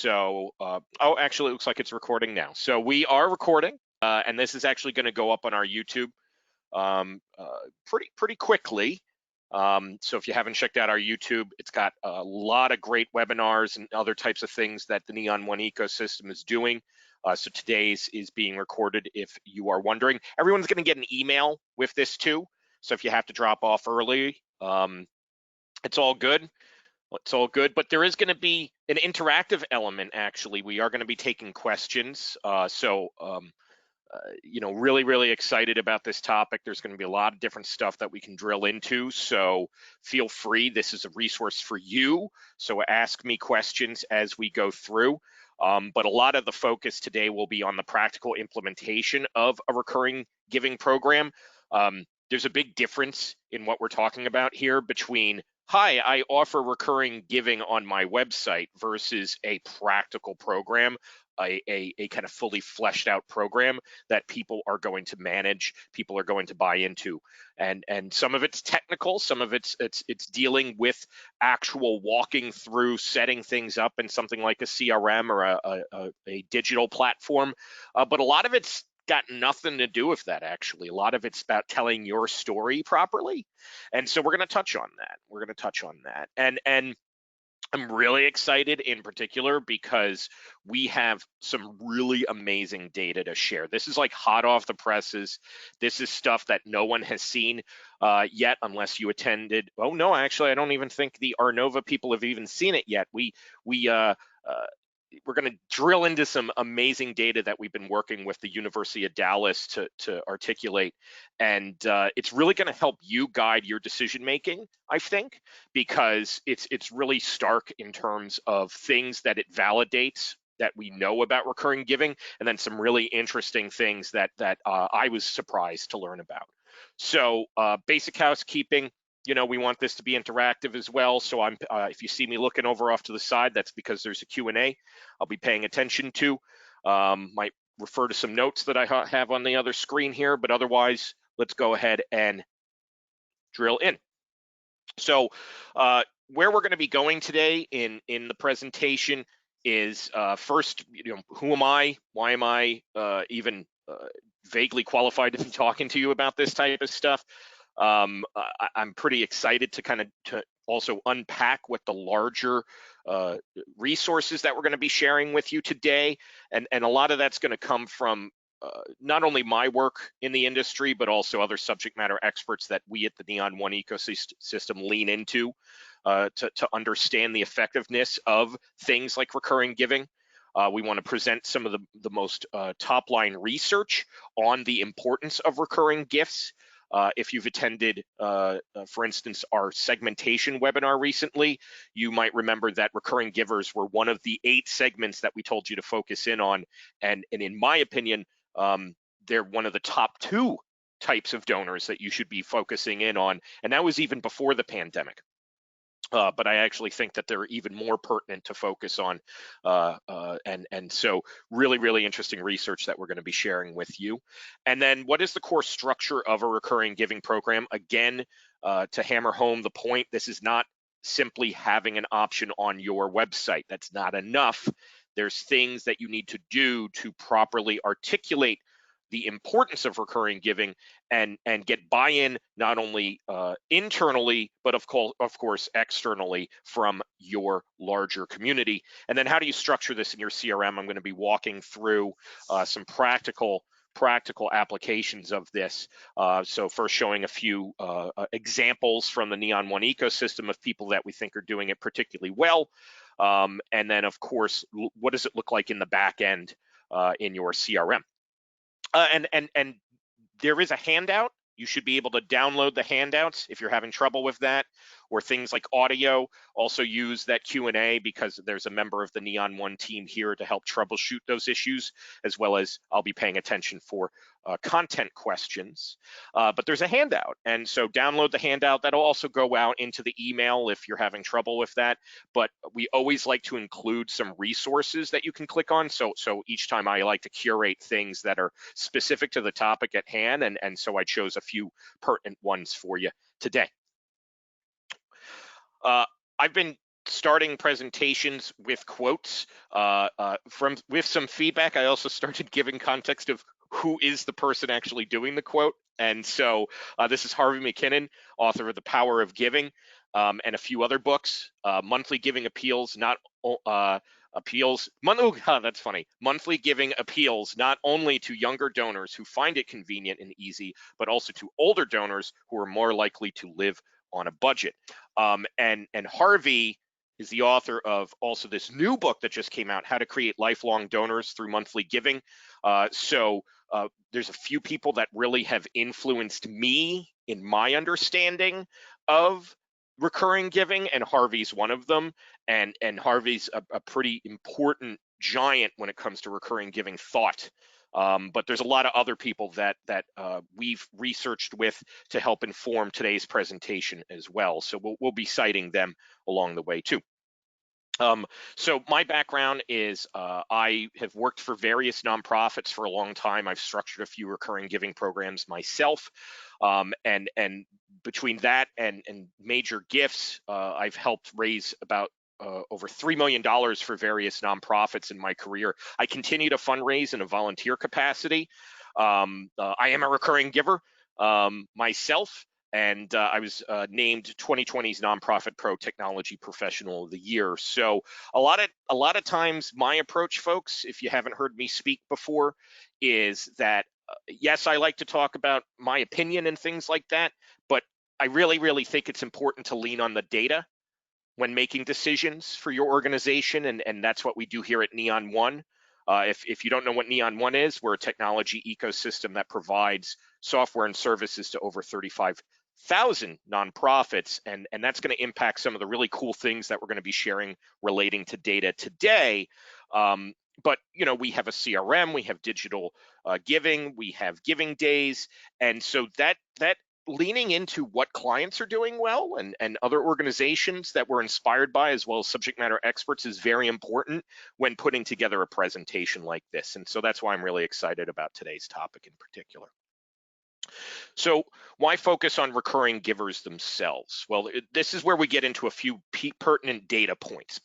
Oh, actually, it looks like it's recording now. So we are recording, and this is actually going to go up on our YouTube pretty quickly. So if you haven't checked out our YouTube, it's got a lot of great webinars and other types of things that the Neon One ecosystem is doing. So today's is being recorded if you are wondering. Everyone's going to get an email with this too. So if you have to drop off early, it's all good. It's all good, but there is going to be an interactive element. Actually, we are going to be taking questions. Really excited about this topic. There's going to be a lot of different stuff that we can drill into. So feel free. This is a resource for you. So ask me questions as we go through. But a lot of the focus today will be on the practical implementation of a recurring giving program. There's a big difference in what we're talking about here between, hi, I offer recurring giving on my website versus a practical program, a kind of fully fleshed out program that people are going to manage, people are going to buy into. And some of it's technical, some of it's dealing with actual walking through, setting things up in something like a CRM or a digital platform. But a lot of it's got nothing to do with that, actually. A lot of it's about telling your story properly. And so we're going to touch on that. And I'm really excited in particular because we have some really amazing data to share. This is like hot off the presses. This is stuff that no one has seen yet, unless you attended. Oh no, actually, I don't even think the Arnova people have even seen it yet. We're going to drill into some amazing data that we've been working with the University of Dallas to articulate. And it's really going to help you guide your decision making, I think, because it's really stark in terms of things that it validates that we know about recurring giving, and then some really interesting things that I was surprised to learn about. So basic housekeeping. We want this to be interactive as well. So if you see me looking over off to the side, that's because there's a Q&A I'll be paying attention to. Might refer to some notes that I have on the other screen here, but otherwise, let's go ahead and drill in. So where we're going to be going today in the presentation is first, who am I? Why am I even vaguely qualified to be talking to you about this type of stuff? I'm pretty excited to also unpack what the larger resources that we're going to be sharing with you today, and a lot of that's going to come from not only my work in the industry, but also other subject matter experts that we at the Neon One ecosystem lean into to understand the effectiveness of things like recurring giving. We want to present some of the most top-line research on the importance of recurring gifts. If you've attended, for instance, our segmentation webinar recently, you might remember that recurring givers were one of the 8 segments that we told you to focus in on. And in my opinion, they're one of the top 2 types of donors that you should be focusing in on. And that was even before the pandemic. But I actually think that they're even more pertinent to focus on. And so really interesting research that we're going to be sharing with you. And then what is the core structure of a recurring giving program? Again, to hammer home the point, this is not simply having an option on your website. That's not enough. There's things that you need to do to properly articulate the importance of recurring giving and get buy-in not only internally, but of course externally from your larger community. And then how do you structure this in your CRM? I'm going to be walking through some practical applications of this. So first showing a few examples from the Neon One ecosystem of people that we think are doing it particularly well. And then of course, what does it look like in the back end in your CRM? And there is a handout. You should be able to download the handouts if you're having trouble with that, or things like audio. Also use that Q&A because there's a member of the Neon One team here to help troubleshoot those issues, as well as I'll be paying attention for content questions. But there's a handout, and so download the handout. That'll also go out into the email if you're having trouble with that. But we always like to include some resources that you can click on. So each time I like to curate things that are specific to the topic at hand, and so I chose a few pertinent ones for you today. I've been starting presentations with quotes with some feedback. I also started giving context of who is the person actually doing the quote. And so this is Harvey McKinnon, author of The Power of Giving, and a few other books. Monthly Giving Appeals, not that's funny. Monthly Giving appeals not only to younger donors who find it convenient and easy, but also to older donors who are more likely to live on a budget. And Harvey is the author of also this new book that just came out, How to Create Lifelong Donors Through Monthly Giving. There's a few people that really have influenced me in my understanding of recurring giving, and Harvey's one of them. And Harvey's a pretty important giant when it comes to recurring giving thought. But there's a lot of other people that we've researched with to help inform today's presentation as well. So we'll be citing them along the way too. So my background is I have worked for various nonprofits for a long time. I've structured a few recurring giving programs myself. And between that and major gifts, I've helped raise about over $3 million for various nonprofits in my career. I continue to fundraise in a volunteer capacity. I am a recurring giver myself, and I was named 2020's Nonprofit Pro Technology Professional of the Year. So a lot of times my approach, folks, if you haven't heard me speak before, is that yes, I like to talk about my opinion and things like that, but I really think it's important to lean on the data when making decisions for your organization, and that's what we do here at Neon One. If you don't know what Neon One is, we're a technology ecosystem that provides software and services to over 35,000 nonprofits, and that's going to impact some of the really cool things that we're going to be sharing relating to data today. But we have a CRM, we have digital giving, we have giving days, and so that leaning into what clients are doing well and other organizations that we're inspired by, as well as subject matter experts, is very important when putting together a presentation like this. And so that's why I'm really excited about today's topic in particular. So why focus on recurring givers themselves? Well, this is where we get into a few pertinent data points.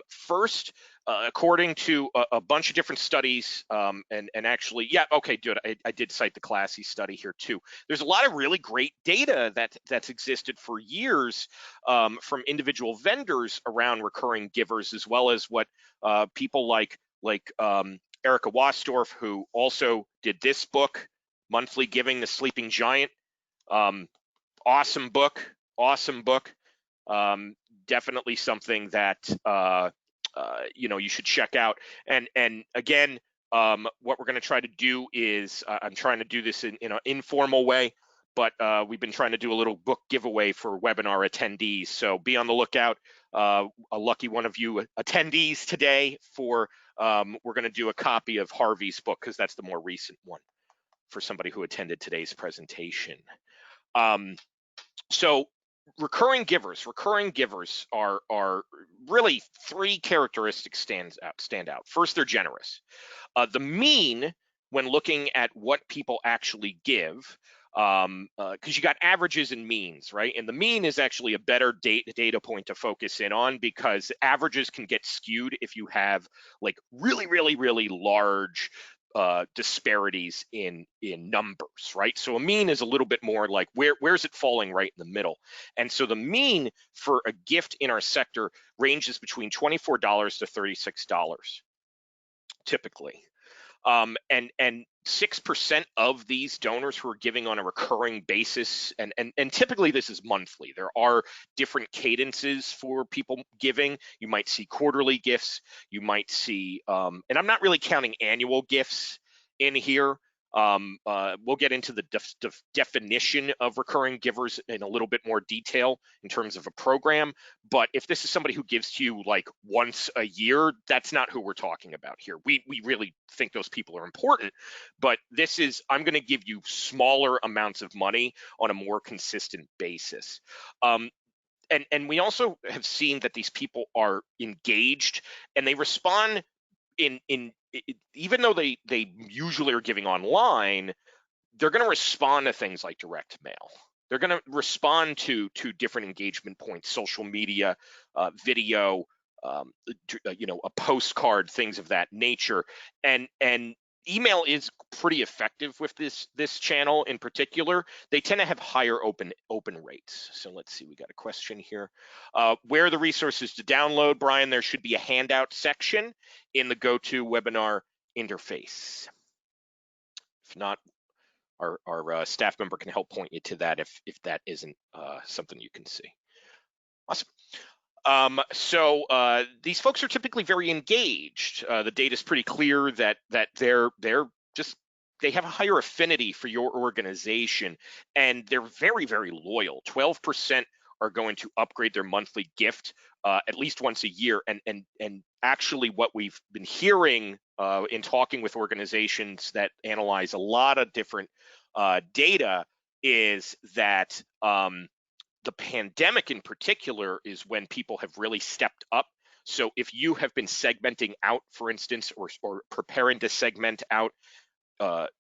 First, according to a bunch of different studies, and actually, yeah, okay, good. I did cite the Kpis study here too. There's a lot of really great data that's existed for years from individual vendors around recurring givers, as well as what people like Erica Wasdorf, who also did this book, Monthly Giving, The Sleeping Giant. Awesome book. Definitely something that you should check out. And again, what we're going to try to do is I'm trying to do this in an informal way, but we've been trying to do a little book giveaway for webinar attendees. So be on the lookout. A lucky one of you attendees today for we're going to do a copy of Harvey's book, because that's the more recent one for somebody who attended today's presentation. So recurring givers are really three characteristics stand out. First, they're generous. The mean, when looking at what people actually give, because you got averages and means, right? And the mean is actually a better data point to focus in on, because averages can get skewed if you have like really large disparities in numbers, right? So a mean is a little bit more like where's it falling right in the middle. And so the mean for a gift in our sector ranges between $24 to $36 typically. And 6% of these donors who are giving on a recurring basis, and typically this is monthly. There are different cadences for people giving. You might see quarterly gifts. You might see, and I'm not really counting annual gifts in here. We'll get into the definition of recurring givers in a little bit more detail in terms of a program. But if this is somebody who gives to you like once a year, that's not who we're talking about here. We really think those people are important, but this is, I'm going to give you smaller amounts of money on a more consistent basis. And we also have seen that these people are engaged and they respond in even though they usually are giving online, they're going to respond to things like direct mail. They're going to respond to different engagement points, social media, video, a postcard, things of that nature. And email is pretty effective with this channel in particular. They tend to have higher open rates. So let's see, we got a question here. Where are the resources to download, Brian? There should be a handout section in the GoToWebinar interface. If not, our staff member can help point you to that if that isn't something you can see. Awesome. So these folks are typically very engaged. The data is pretty clear that they have a higher affinity for your organization, and they're very, very loyal. 12% are going to upgrade their monthly gift at least once a year. And actually what we've been hearing in talking with organizations that analyze a lot of different data is that the pandemic in particular is when people have really stepped up. So if you have been segmenting out, for instance, or preparing to segment out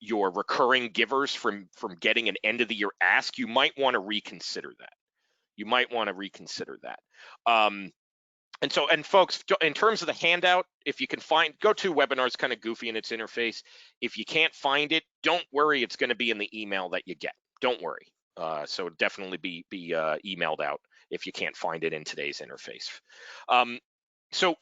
your recurring givers from getting an end of the year ask, you might want to reconsider that. And folks, in terms of the handout, if you can find, GoToWebinar is kind of goofy in its interface. If you can't find it, don't worry, it's going to be in the email that you get. Don't worry. So definitely be emailed out if you can't find it in today's interface. So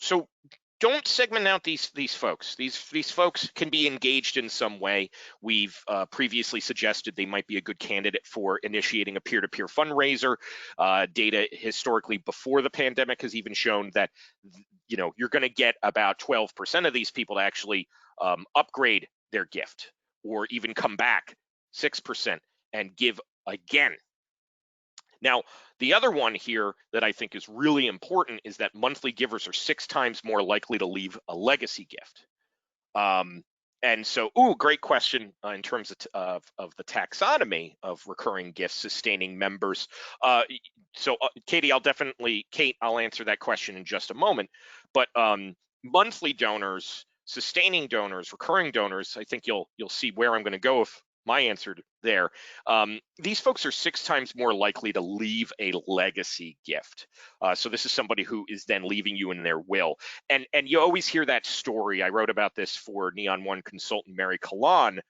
don't segment out these folks. These folks can be engaged in some way. We've previously suggested they might be a good candidate for initiating a peer-to-peer fundraiser. Data historically before the pandemic has even shown that you're going to get about 12% of these people to actually upgrade their gift, or even come back 6% and give again. Now, the other one here that I think is really important is that monthly givers are 6 times more likely to leave a legacy gift. And so, great question in terms of the taxonomy of recurring gifts sustaining members. Kate, I'll answer that question in just a moment. But monthly donors, sustaining donors, recurring donors, I think you'll see where I'm going to go with my answer there. These folks are 6 times more likely to leave a legacy gift. So this is somebody who is then leaving you in their will. And you always hear that story. I wrote about this for Neon One consultant Mary Kalan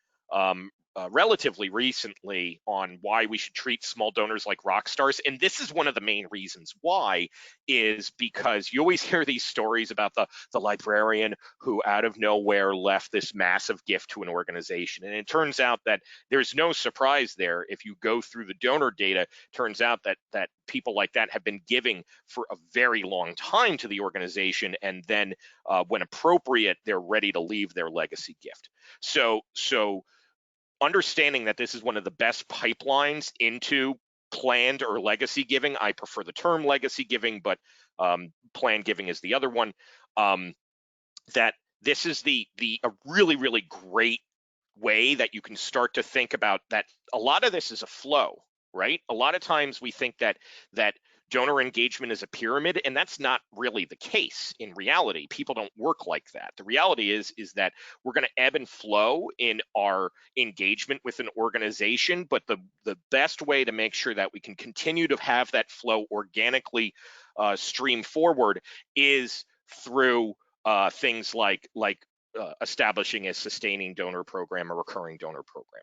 relatively recently on why we should treat small donors like rock stars. And this is one of the main reasons why, is because you always hear these stories about the librarian who out of nowhere left this massive gift to an organization. And it turns out that there's no surprise there. If you go through the donor data, it turns out that people like that have been giving for a very long time to the organization. And then when appropriate, they're ready to leave their legacy gift. So understanding that this is one of the best pipelines into planned or legacy giving. I prefer the term legacy giving, but planned giving is the other one. That this is a really, really great way that you can start to think about that. A lot of this is a flow, right? A lot of times we think that donor engagement is a pyramid, and that's not really the case in reality. People don't work like that. The reality is that we're going to ebb and flow in our engagement with an organization, but the best way to make sure that we can continue to have that flow organically stream forward is through things like establishing a sustaining donor program, a recurring donor program.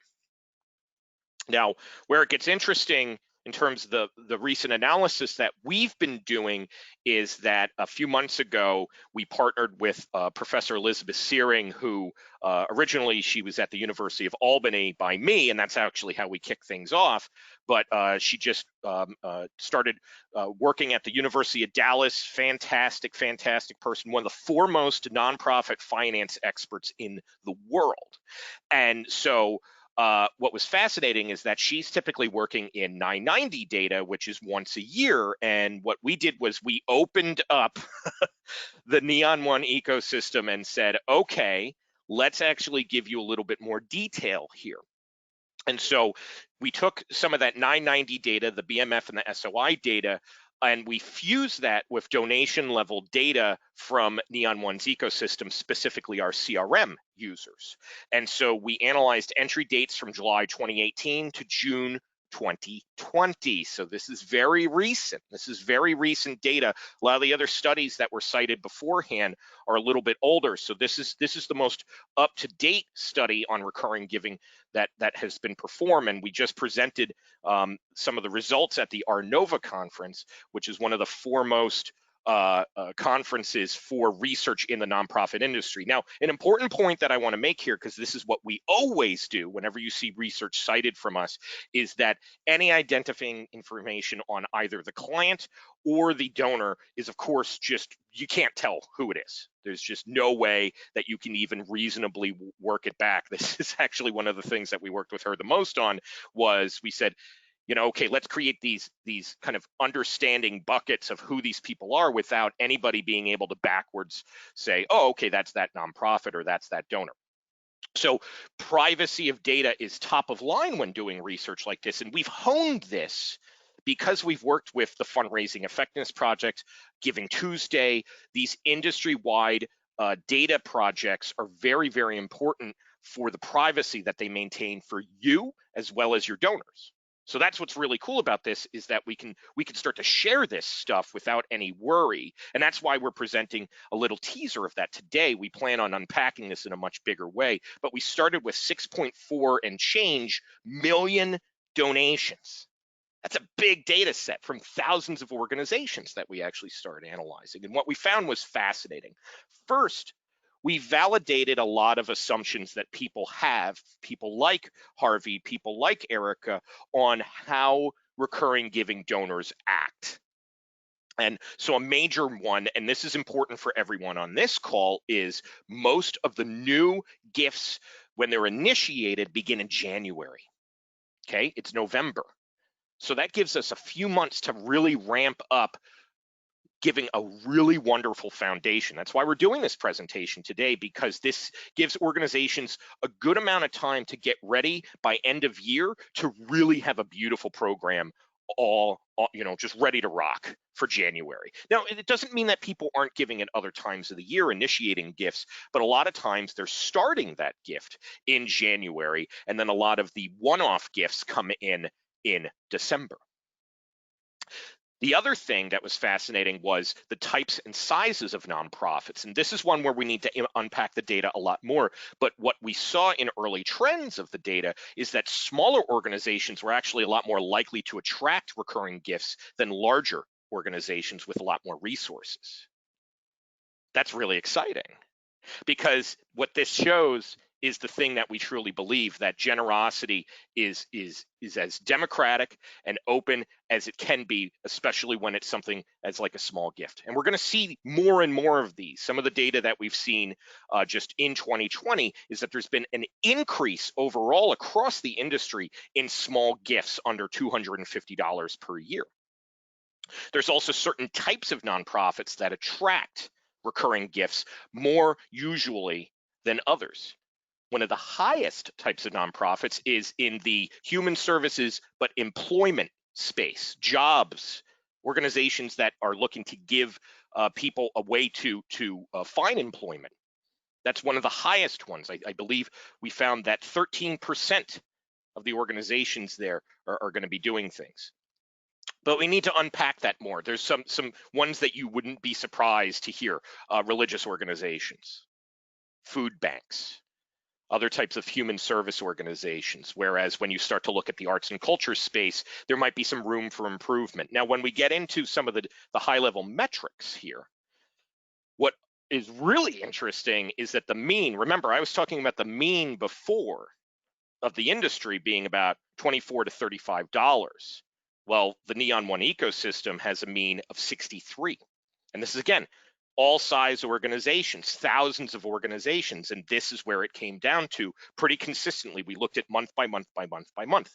Now, where it gets interesting in terms of the recent analysis that we've been doing is that a few months ago, we partnered with Professor Elizabeth Searing, who originally she was at the University of Albany by me, and that's actually how we kicked things off. But she just started working at the University of Dallas. Fantastic, fantastic person, one of the foremost nonprofit finance experts in the world. And so what was fascinating is that she's typically working in 990 data, which is once a year. And what we did was we opened up the Neon One ecosystem and said, okay, let's actually give you a little bit more detail here. And so we took some of that 990 data, the BMF and the SOI data, and we fused that with donation level data from Neon One's ecosystem, specifically our CRM users. And so we analyzed entry dates from July 2018 to June 2020. So this is very recent. This is very recent data. A lot of the other studies that were cited beforehand are a little bit older. So this is the most up-to-date study on recurring giving that has been performed. And we just presented some of the results at the Arnova conference, which is one of the foremost conferences for research in the nonprofit industry. Now, an important point that I want to make here, because this is what we always do whenever you see research cited from us, is that any identifying information on either the client or the donor is, of course, just, you can't tell who it is. There's just no way that you can even reasonably work it back. This is actually one of the things that we worked with her the most on, was we said, you know, okay, let's create these kind of understanding buckets of who these people are without anybody being able to backwards say, oh, okay, that's that nonprofit or that's that donor. So privacy of data is top of line when doing research like this. And we've honed this because we've worked with the Fundraising Effectiveness Project, Giving Tuesday. These industry-wide data projects are very, very important for the privacy that they maintain for you as well as your donors. So that's what's really cool about this, is that we can start to share this stuff without any worry. And that's why we're presenting a little teaser of that today. We plan on unpacking this in a much bigger way, but we started with 6.4 and change million donations. That's a big data set from thousands of organizations that we actually started analyzing. And what we found was fascinating. First, we validated a lot of assumptions that people have, people like Harvey, people like Erica, on how recurring giving donors act. And so a major one, and this is important for everyone on this call, is most of the new gifts, when they're initiated, begin in January. Okay, it's November. So that gives us a few months to really ramp up, giving a really wonderful foundation. That's why we're doing this presentation today, because this gives organizations a good amount of time to get ready by end of year to really have a beautiful program all just ready to rock for January. Now, it doesn't mean that people aren't giving at other times of the year, initiating gifts, but a lot of times they're starting that gift in January, and then a lot of the one-off gifts come in December. The other thing that was fascinating was the types and sizes of nonprofits. And this is one where we need to unpack the data a lot more. But what we saw in early trends of the data is that smaller organizations were actually a lot more likely to attract recurring gifts than larger organizations with a lot more resources. That's really exciting, because what this shows is the thing that we truly believe, that generosity is as democratic and open as it can be, especially when it's something as like a small gift. And we're going to see more and more of these. Some of the data that we've seen just in 2020 is that there's been an increase overall across the industry in small gifts under $250 per year. There's also certain types of nonprofits that attract recurring gifts more usually than others. One of the highest types of nonprofits is in the human services but employment space, jobs, organizations that are looking to give people a way to find employment. That's one of the highest ones. I believe we found that 13% of the organizations there are going to be doing things. But we need to unpack that more. There's some ones that you wouldn't be surprised to hear: religious organizations, food banks, other types of human service organizations. Whereas when you start to look at the arts and culture space, there might be some room for improvement. Now, when we get into some of the high-level metrics here, what is really interesting is that the mean, remember, I was talking about the mean before of the industry being about $24 to $35. Well, the Neon One ecosystem has a mean of 63. And this is, again, all size organizations, thousands of organizations. And this is where it came down to pretty consistently. We looked at month by month by month by month.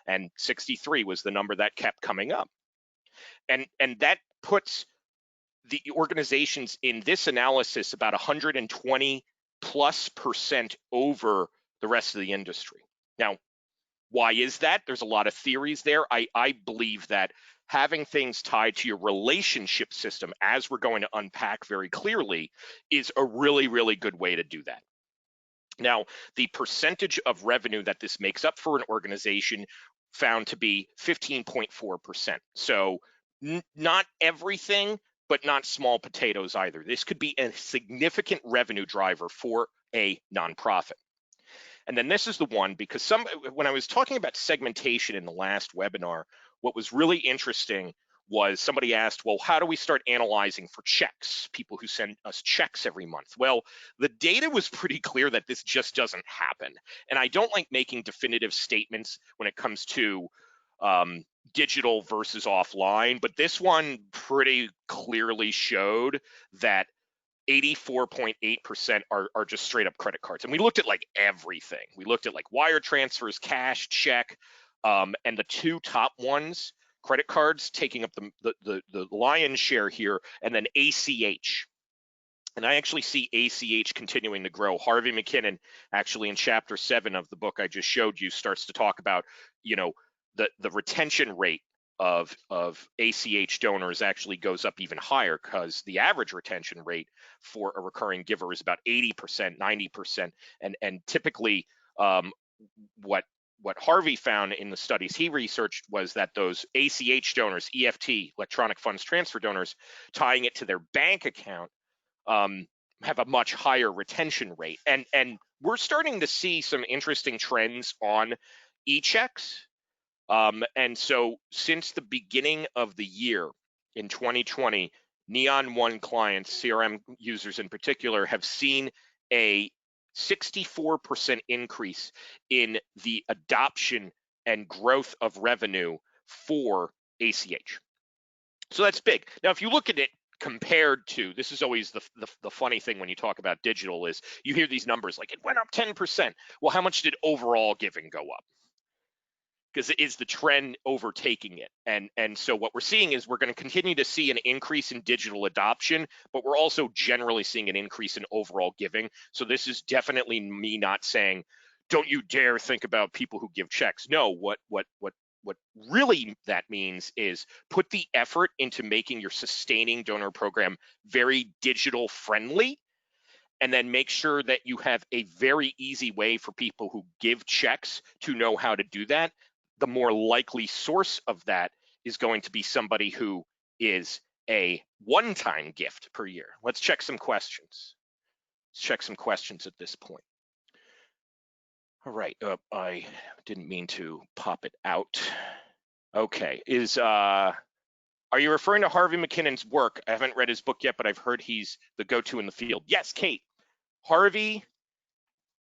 And 63 was the number that kept coming up. And that puts the organizations in this analysis about 120+% over the rest of the industry. Now, why is that? There's a lot of theories there. I believe that having things tied to your relationship system, as we're going to unpack very clearly, is a really, really good way to do that. Now, the percentage of revenue that this makes up for an organization found to be 15.4%. So not everything, but not small potatoes either. This could be a significant revenue driver for a nonprofit. And then this is the one, because when I was talking about segmentation in the last webinar, what was really interesting was somebody asked, well, how do we start analyzing for checks, people who send us checks every month? Well, the data was pretty clear that this just doesn't happen. And I don't like making definitive statements when it comes to digital versus offline, but this one pretty clearly showed that 84.8% are just straight up credit cards. And we looked at like everything. We looked at like wire transfers, cash, check, and the two top ones, credit cards taking up the lion's share here, and then ACH. And I actually see ACH continuing to grow. Harvey McKinnon, actually in chapter 7 of the book I just showed you, starts to talk about, you know, the retention rate of ACH donors actually goes up even higher, because the average retention rate for a recurring giver is about 80%, 90%. And typically what Harvey found in the studies he researched was that those ACH donors, EFT, electronic funds transfer donors, tying it to their bank account, have a much higher retention rate. And we're starting to see some interesting trends on e-checks. And so since the beginning of the year in 2020, Neon One clients, CRM users in particular, have seen a 64% increase in the adoption and growth of revenue for ACH. So that's big. Now, if you look at it compared to, this is always the funny thing when you talk about digital, is you hear these numbers like it went up 10%. Well, how much did overall giving go up? Because it is the trend overtaking it. And so what we're seeing is we're going to continue to see an increase in digital adoption, but we're also generally seeing an increase in overall giving. So this is definitely me not saying, don't you dare think about people who give checks. No, what really that means is put the effort into making your sustaining donor program very digital friendly, and then make sure that you have a very easy way for people who give checks to know how to do that. The more likely source of that is going to be somebody who is a one-time gift per year. Let's check some questions. Let's check some questions at this point. All right, I didn't mean to pop it out. Okay, are you referring to Harvey McKinnon's work? I haven't read his book yet, but I've heard he's the go-to in the field. Yes, Kate. Harvey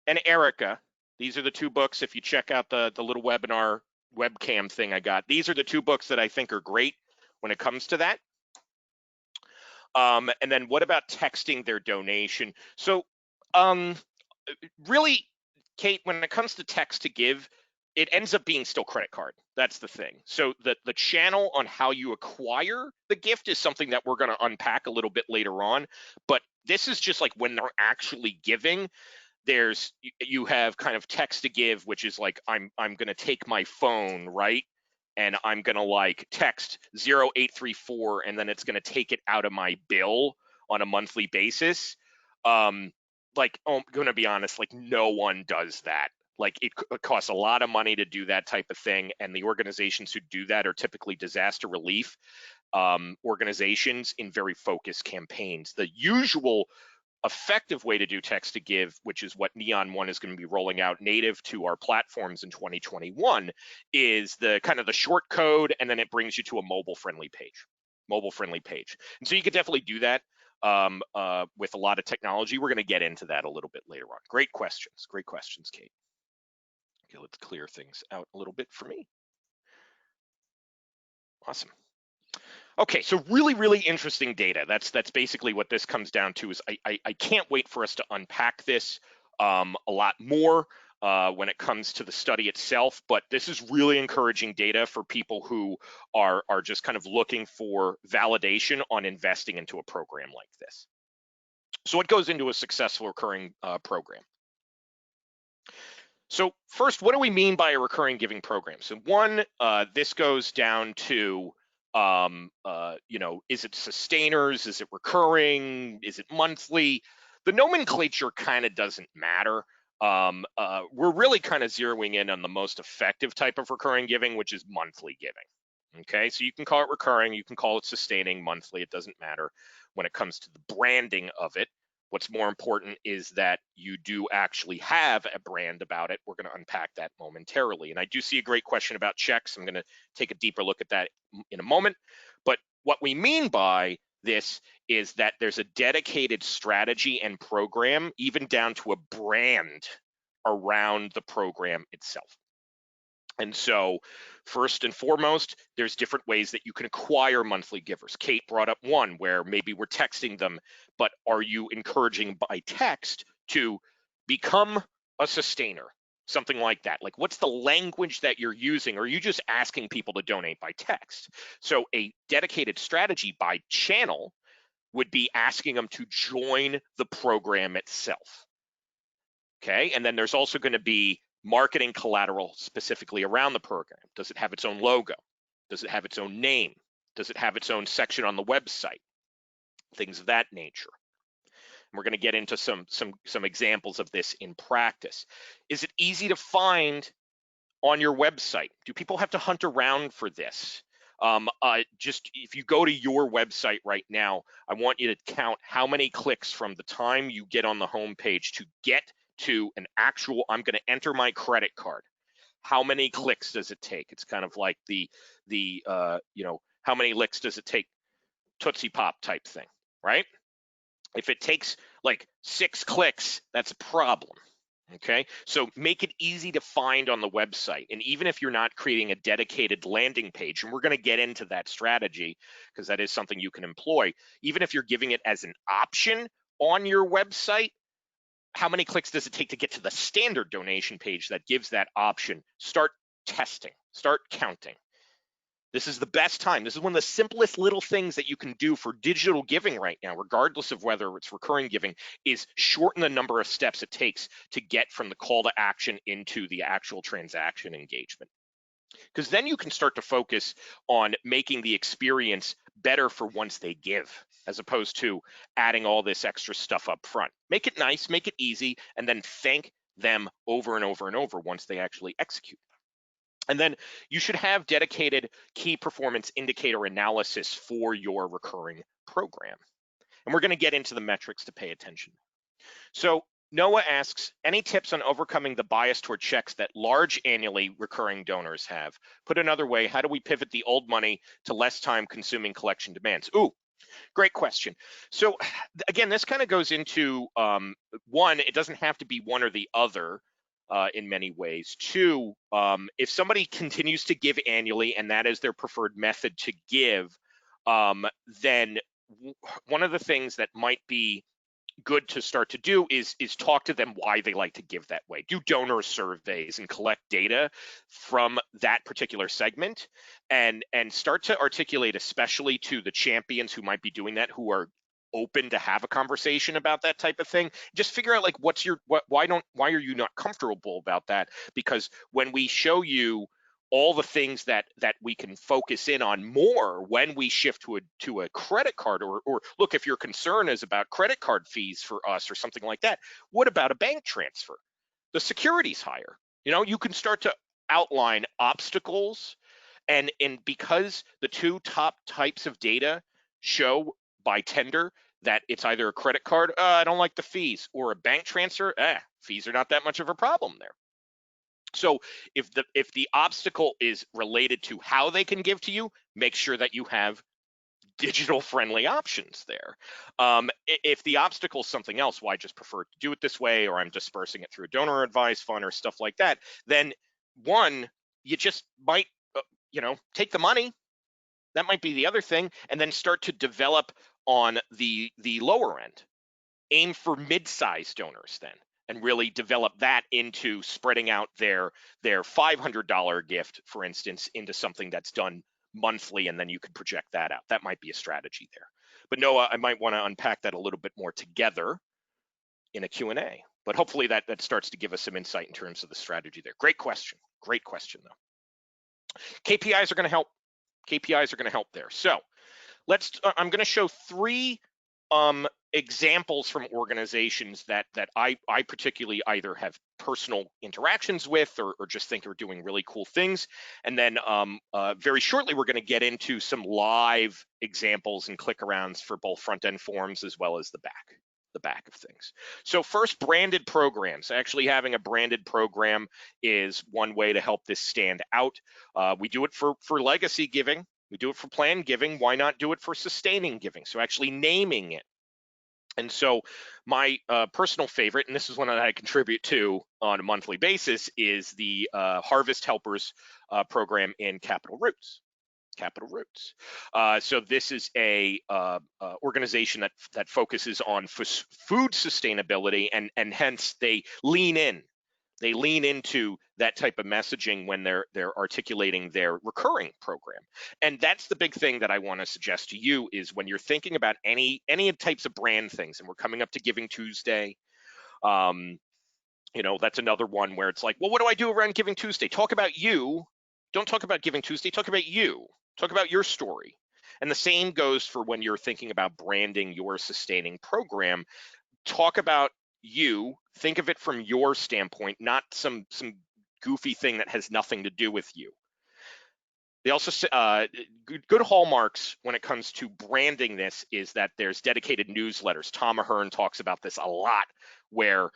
and Erica, these are the two books. If you check out the little webinar webcam thing I got, these are the two books that I think are great when it comes to that. And then what about texting their donation? So really, Kate, when it comes to text to give, it ends up being still credit card. That's the thing. So the channel on how you acquire the gift is something that we're going to unpack a little bit later on. But this is just like when they're actually giving. You have kind of text to give, which is like I'm going to take my phone, right? And I'm going to like text 0834, and then it's going to take it out of my bill on a monthly basis. Like, I'm going to be honest, like no one does that. Like it costs a lot of money to do that type of thing. And the organizations who do that are typically disaster relief organizations in very focused campaigns. The usual effective way to do text to give, which is what Neon One is going to be rolling out native to our platforms in 2021, is the kind of the short code, and then it brings you to a mobile friendly page. And so you could definitely do that with a lot of technology. We're going to get into that a little bit later on. Great questions, Kate. Okay, let's clear things out a little bit for me. Awesome. Okay, so really interesting data. That's basically what this comes down to. Is I can't wait for us to unpack this a lot more when it comes to the study itself. But this is really encouraging data for people who are just kind of looking for validation on investing into a program like this. So what goes into a successful recurring program? So first, what do we mean by a recurring giving program? So one, this goes down to is it sustainers? Is it recurring? Is it monthly? The nomenclature kind of doesn't matter. we're really kind of zeroing in on the most effective type of recurring giving, which is monthly giving. Okay, so you can call it recurring, you can call it sustaining, monthly, it doesn't matter. When it comes to the branding of it, what's more important is that you do actually have a brand about it. We're going to unpack that momentarily. And I do see a great question about checks. I'm going to take a deeper look at that in a moment. But what we mean by this is that there's a dedicated strategy and program, even down to a brand around the program itself. And so first and foremost, there's different ways that you can acquire monthly givers. Kate brought up one where maybe we're texting them, but are you encouraging by text to become a sustainer? Something like that. Like, what's the language that you're using? Or are you just asking people to donate by text? So a dedicated strategy by channel would be asking them to join the program itself. Okay, and then there's also going to be marketing collateral specifically around the program. Does it have its own logo? Does it have its own name? Does it have its own section on the website? Things of that nature. And we're going to get into some examples of this in practice. Is it easy to find on your website? Do people have to hunt around for this? Just if you go to your website right now, I want you to count how many clicks from the time you get on the home page to get to an actual, I'm going to enter my credit card. How many clicks does it take? It's kind of like the how many licks does it take Tootsie Pop type thing, right? If it takes like 6 clicks, that's a problem. Okay, so make it easy to find on the website. And even if you're not creating a dedicated landing page, and we're going to get into that strategy because that is something you can employ, even if you're giving it as an option on your website, how many clicks does it take to get to the standard donation page that gives that option? Start testing, start counting. This is the best time. This is one of the simplest little things that you can do for digital giving right now, regardless of whether it's recurring giving, is shorten the number of steps it takes to get from the call to action into the actual transaction engagement. Because then you can start to focus on making the experience better for once they give, as opposed to adding all this extra stuff up front. Make it nice, make it easy, and then thank them over and over and over once they actually execute. And then you should have dedicated key performance indicator analysis for your recurring program. And we're going to get into the metrics to pay attention. So Noah asks, any tips on overcoming the bias toward checks that large annually recurring donors have? Put another way, how do we pivot the old money to less time consuming collection demands? Ooh, great question. So again, this kind of goes into one, it doesn't have to be one or the other. In many ways. Two, if somebody continues to give annually and that is their preferred method to give, then one of the things that might be good to start to do is talk to them why they like to give that way. Do donor surveys and collect data from that particular segment and start to articulate, especially to the champions who might be doing that, who are open to have a conversation about that type of thing. Just figure out like why are you not comfortable about that? Because when we show you all the things that we can focus in on more when we shift to a credit card, or look, if your concern is about credit card fees for us or something like that, what about a bank transfer? The security's higher. You can start to outline obstacles, and because the two top types of data show by tender that it's either a credit card, I don't like the fees, or a bank transfer, fees are not that much of a problem there. So if the obstacle is related to how they can give to you, make sure that you have digital friendly options there. If the obstacle is something else, why just prefer to do it this way, or I'm dispersing it through a donor advised fund or stuff like that, then one, you just might take the money. That might be the other thing, and then start to develop on the lower end. Aim for mid-sized donors then, and really develop that into spreading out their $500 gift, for instance, into something that's done monthly, and then you can project that out. That might be a strategy there. But Noah, I might want to unpack that a little bit more together in a Q&A. But hopefully that starts to give us some insight in terms of the strategy there. Great question though. KPIs are going to help. KPIs are going to help there. So I'm going to show 3 Examples from organizations that I particularly either have personal interactions with or just think are doing really cool things. And then very shortly, we're going to get into some live examples and click arounds for both front end forms as well as the back of things. So first, branded programs. Actually having a branded program is one way to help this stand out. We do it for legacy giving. We do it for planned giving. Why not do it for sustaining giving? So actually naming it. And so my personal favorite, and this is one that I contribute to on a monthly basis, is the Harvest Helpers program in Capital Roots. So this is a organization that focuses on food sustainability, and hence they lean into that type of messaging when they're articulating their recurring program. And that's the big thing that I want to suggest to you is when you're thinking about any types of brand things, and we're coming up to Giving Tuesday, that's another one where it's like, well, what do I do around Giving Tuesday? Talk about you. Don't talk about Giving Tuesday, talk about you. Talk about your story. And the same goes for when you're thinking about branding your sustaining program. Talk about you, think of it from your standpoint, not some goofy thing that has nothing to do with you. They also good hallmarks when it comes to branding this is that there's dedicated newsletters. Tom Ahern talks about this a lot, where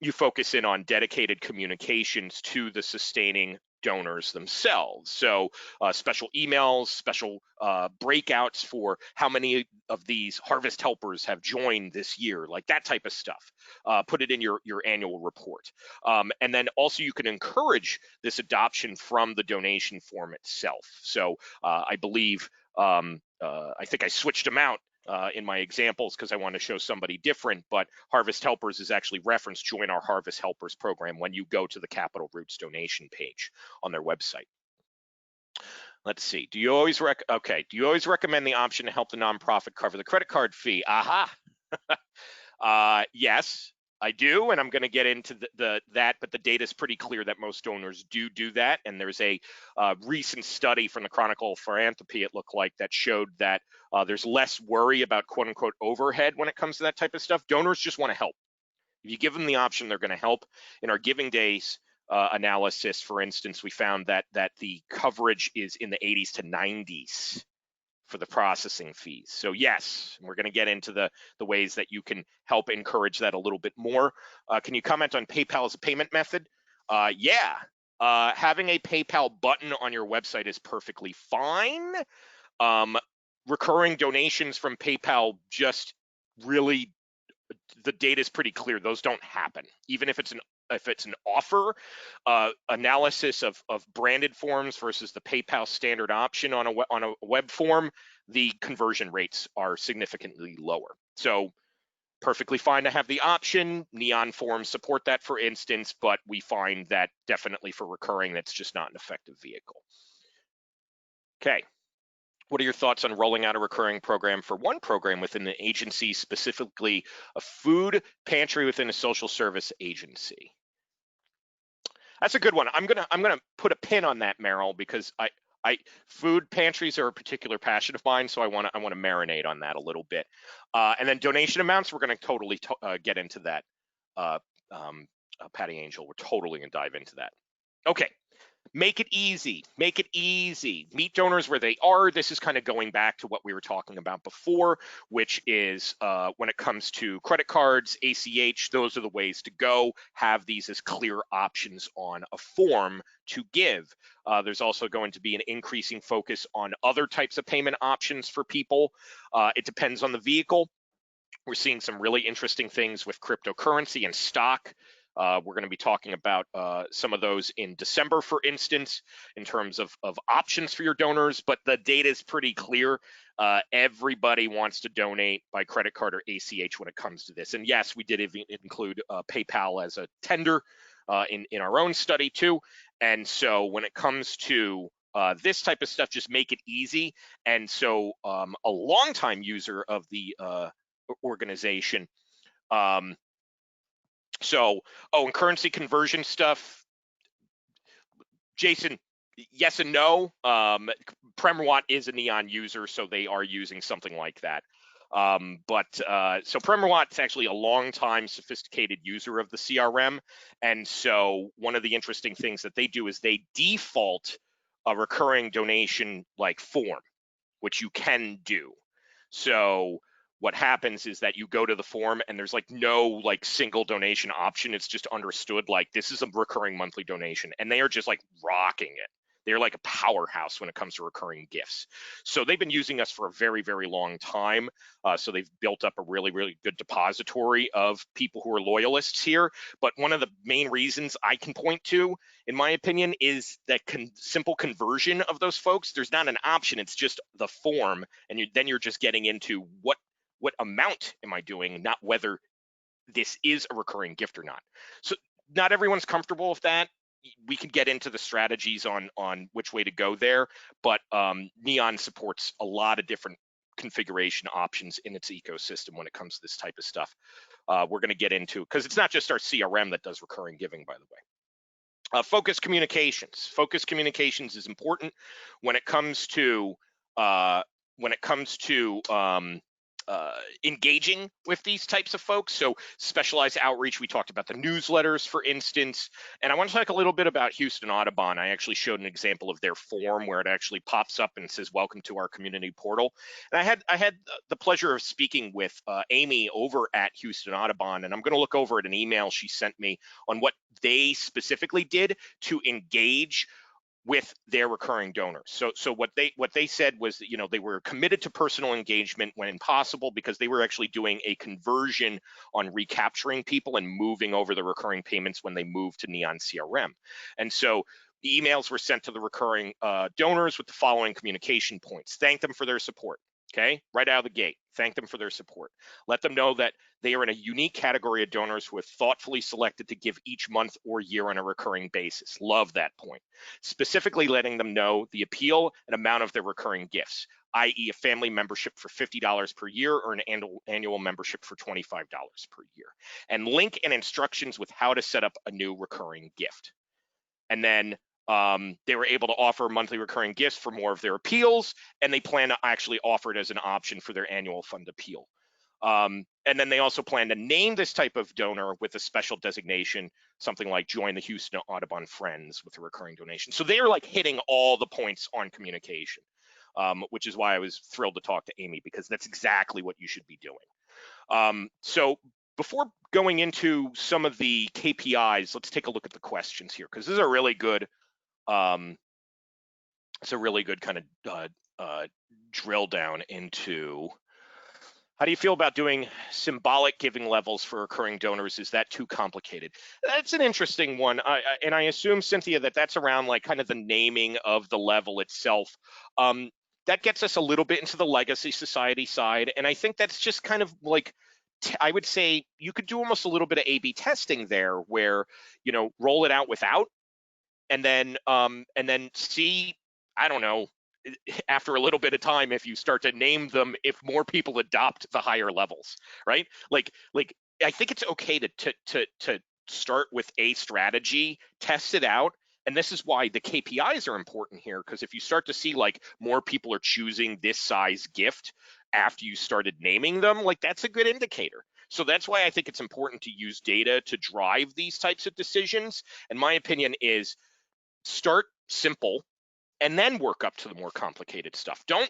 you focus in on dedicated communications to the sustaining donors themselves. So special emails, special breakouts for how many of these Harvest Helpers have joined this year, like that type of stuff. Put it in your annual report. And then also you can encourage this adoption from the donation form itself. So I believe, I think I switched them out in my examples because I want to show somebody different, but Harvest Helpers is actually referenced, join our Harvest Helpers program, when you go to the Capital Roots donation page on their website. Let's see, do you always recommend the option to help the nonprofit cover the credit card fee? Aha. Yes, I do, and I'm going to get into that, but the data is pretty clear that most donors do that, and there's a recent study from the Chronicle of Philanthropy, it looked like, that showed that there's less worry about quote-unquote overhead when it comes to that type of stuff. Donors just want to help. If you give them the option, they're going to help. In our Giving Days analysis, for instance, we found that the coverage is in the 80s to 90s for the processing fees. So yes, we're going to get into the ways that you can help encourage that a little bit more. Can you comment on PayPal as a payment method? Yeah, having a PayPal button on your website is perfectly fine. Recurring donations from PayPal, just really, the data is pretty clear. Those don't happen. Even if it's an offer, analysis of branded forms versus the PayPal standard option on a web form, the conversion rates are significantly lower. So perfectly fine to have the option. Neon forms support that, for instance, but we find that definitely for recurring, that's just not an effective vehicle. Okay. What are your thoughts on rolling out a recurring program for one program within the agency, specifically a food pantry within a social service agency? That's a good one. I'm gonna put a pin on that, Meryl, because food pantries are a particular passion of mine, so I want to marinate on that a little bit. And then donation amounts, we're going to totally get into that. Patty Angel, we're totally going to dive into that. Okay. Make it easy. Make it easy. Meet donors where they are. This is kind of going back to what we were talking about before, which is when it comes to credit cards, ACH, those are the ways to go. Have these as clear options on a form to give. There's also going to be an increasing focus on other types of payment options for people. It depends on the vehicle. We're seeing some really interesting things with cryptocurrency and stock. We're going to be talking about some of those in December, for instance, in terms of options for your donors, but the data is pretty clear. Everybody wants to donate by credit card or ACH when it comes to this. And yes, we did include PayPal as a tender in our own study too. And so when it comes to this type of stuff, just make it easy. And so a longtime user of the organization, and currency conversion stuff, Jason, yes and no. Premwatt is a Neon user, so they are using something like that. So Premawatt's actually a long-time sophisticated user of the CRM. And so one of the interesting things that they do is they default a recurring donation like form, which you can do. So what happens is that you go to the form and there's like no like single donation option. It's just understood like this is a recurring monthly donation, and they are just like rocking it. They're like a powerhouse when it comes to recurring gifts. So they've been using us for a very, very long time. So they've built up a really, really good depository of people who are loyalists here. But one of the main reasons I can point to, in my opinion, is that simple conversion of those folks. There's not an option. It's just the form. And then you're just getting into what amount am I doing, not whether this is a recurring gift or not. So not everyone's comfortable with that. We can get into the strategies on which way to go there, but Neon supports a lot of different configuration options in its ecosystem when it comes to this type of stuff. We're going to get into, because it's not just our CRM that does recurring giving, by the way. Focus communications. Focus communications is important when it comes to engaging with these types of folks. So specialized outreach, we talked about the newsletters, for instance, and I want to talk a little bit about Houston Audubon. I actually showed an example of their form where it actually pops up and says, welcome to our community portal. And I had the pleasure of speaking with Amy over at Houston Audubon, and I'm going to look over at an email she sent me on what they specifically did to engage with their recurring donors. So what they said was that, you know, they were committed to personal engagement when possible, because they were actually doing a conversion on recapturing people and moving over the recurring payments when they moved to Neon CRM. And so the emails were sent to the recurring donors with the following communication points. Thank them for their support. Okay, right out of the gate, thank them for their support. Let them know that they are in a unique category of donors who are thoughtfully selected to give each month or year on a recurring basis. Love that point. Specifically letting them know the appeal and amount of their recurring gifts, i.e. a family membership for $50 per year or an annual membership for $25 per year. And link and instructions with how to set up a new recurring gift. And then they were able to offer monthly recurring gifts for more of their appeals, and they plan to actually offer it as an option for their annual fund appeal. And then they also plan to name this type of donor with a special designation, something like join the Houston Audubon Friends with a recurring donation. So they are like hitting all the points on communication, which is why I was thrilled to talk to Amy, because that's exactly what you should be doing. So before going into some of the KPIs, let's take a look at the questions here, because this is a really good it's a really good kind of drill down into how do you feel about doing symbolic giving levels for recurring donors? Is that too complicated? That's an interesting one. And I assume, Cynthia, that that's around like kind of the naming of the level itself. That gets us a little bit into the legacy society side. And I think that's just kind of like, I would say you could do almost a little bit of A/B testing there, where, you know, roll it out without, and then see, I don't know, after a little bit of time, if you start to name them, if more people adopt the higher levels, right? Like I think it's okay to start with a strategy, test it out. And this is why the KPIs are important here, because if you start to see like more people are choosing this size gift after you started naming them, like that's a good indicator. So that's why I think it's important to use data to drive these types of decisions. And my opinion is, start simple and then work up to the more complicated stuff. Don't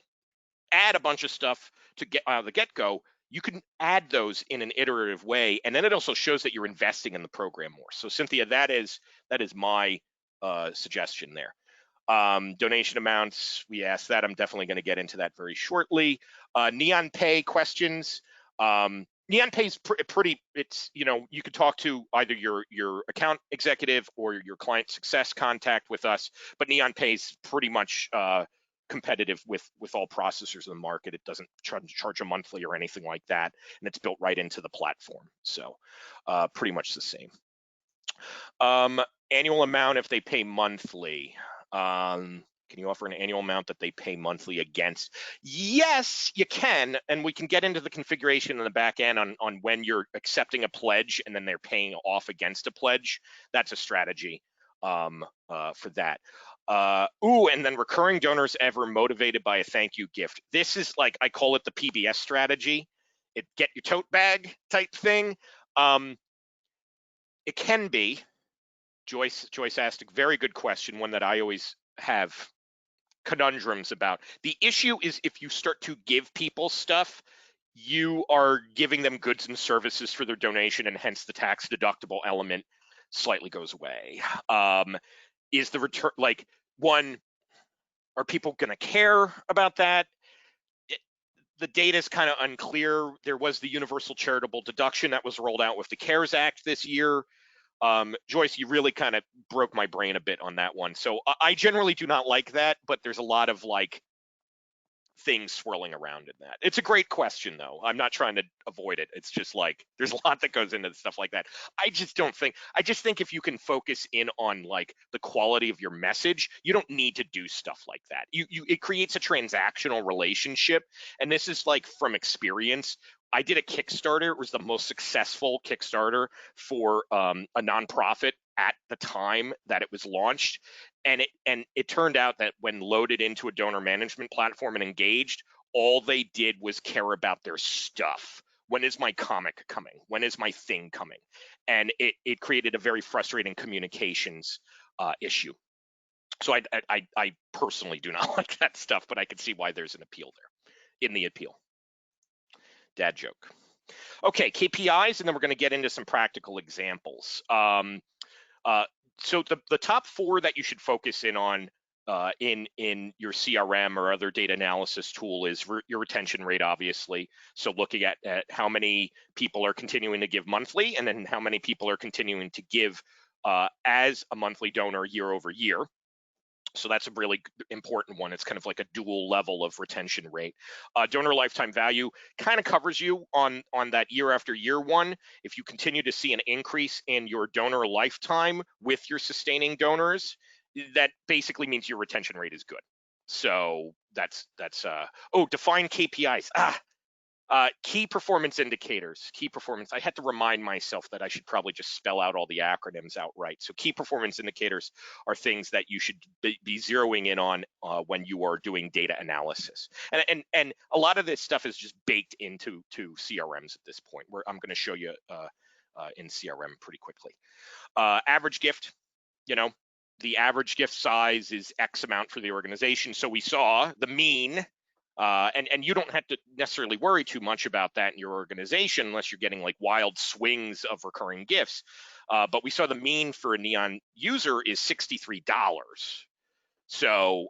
add a bunch of stuff to get out of the get-go. You can add those in an iterative way, and then it also shows that you're investing in the program more. So Cynthia, that is my suggestion there. Donation amounts, we asked that. I'm definitely going to get into that very shortly. Neon Pay questions. Neon Pay is pretty, it's, you know, you could talk to either your account executive or your client success contact with us, but Neon Pay is pretty much competitive with all processors in the market. It doesn't charge a monthly or anything like that, and it's built right into the platform. So pretty much the same. Annual amount if they pay monthly. Can you offer an annual amount that they pay monthly against? Yes, you can, and we can get into the configuration in the back end on when you're accepting a pledge and then they're paying off against a pledge. That's a strategy for that. And then recurring donors ever motivated by a thank you gift. This is like, I call it the PBS strategy. It get your tote bag type thing. It can be. Joyce asked a very good question, one that I always have conundrums about. The issue is if you start to give people stuff, you are giving them goods and services for their donation, and hence the tax deductible element slightly goes away. Is the return, like, one, are people going to care about that? The data is kind of unclear. There was the universal charitable deduction that was rolled out with the CARES Act this year. Joyce, you really kind of broke my brain a bit on that one. So I generally do not like that, but there's a lot of like things swirling around in that. It's a great question though. I'm not trying to avoid it. It's just like there's a lot that goes into stuff like that. I just think if you can focus in on like the quality of your message, you don't need to do stuff like that. It creates a transactional relationship, and this is like from experience. I did a Kickstarter. It was the most successful Kickstarter for a nonprofit at the time that it was launched. And it turned out that when loaded into a donor management platform and engaged, all they did was care about their stuff. When is my comic coming? When is my thing coming? And it created a very frustrating communications issue. So I personally do not like that stuff, but I can see why there's an appeal there in the appeal. Dad joke. Okay, KPIs, and then we're going to get into some practical examples. So the top 4 that you should focus in on in your CRM or other data analysis tool is your retention rate, obviously. So looking at how many people are continuing to give monthly, and then how many people are continuing to give as a monthly donor year over year. So that's a really important one. It's kind of like a dual level of retention rate. Donor lifetime value kind of covers you on that year after year one. If you continue to see an increase in your donor lifetime with your sustaining donors, that basically means your retention rate is good. So that's define KPIs. Key performance indicators. Key performance. I had to remind myself that I should probably just spell out all the acronyms outright. So key performance indicators are things that you should be zeroing in on when you are doing data analysis. And a lot of this stuff is just baked into CRMs at this point, where I'm going to show you in CRM pretty quickly. Average gift, the average gift size is X amount for the organization. So we saw the mean. And you don't have to necessarily worry too much about that in your organization unless you're getting like wild swings of recurring gifts. But we saw the mean for a Neon user is $63. So,